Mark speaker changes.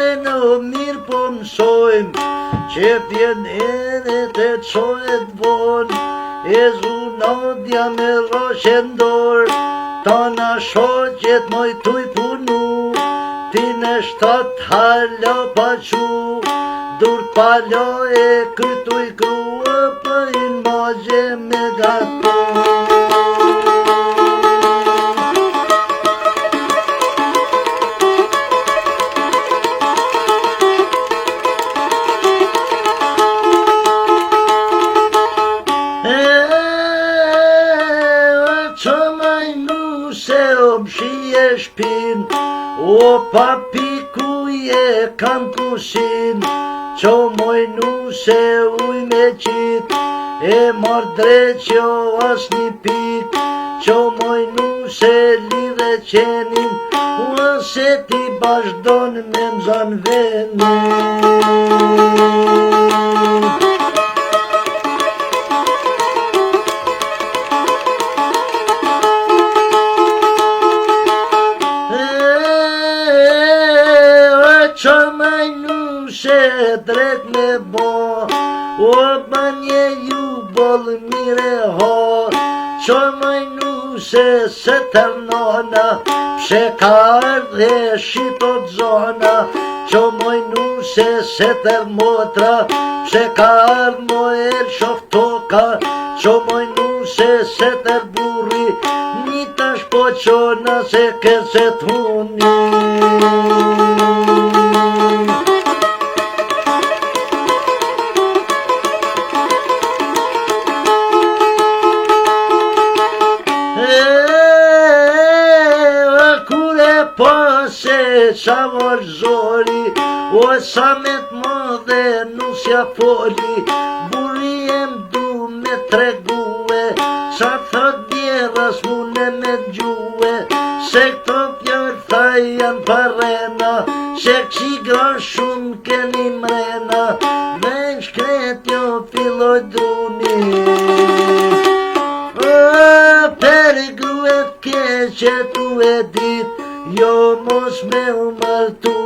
Speaker 1: qojnë o mirë po mësojmë, që pjen ere të qojët vonë, e zunodja me roshendor, ta na shoqet moj tuj punu, ti në shtat halo pa qu, dur palo e këtuj krua, pëjnë magje me gato. E shpin, o papi ku je kam kushin, qo moj nuse uj me qit, e mar dreqjo as një pik, qo moj nuse lidhe qenin, ose ti bashdon me mzan venin. Qo maj nuse drejt me bo, o banje ju bol mire ho, qo maj nuse se tërnona, pse ka ardhe shitot zona, qo maj nuse se tërmotra, pse ka ardh moel shof toka, qo maj nuse se tërburi, një tash po qona se këse t'huni. Se qa var zori, o sa me t'modhe nusja foli, buri em du me tregue, sa thot djedhas mune me gjue, se këto pjarë thaj janë parena, se qi gra shumë keni mrena, dhe në shkret jo filloj druni. Per gruet keqe tu e dit, jo mos me u martu,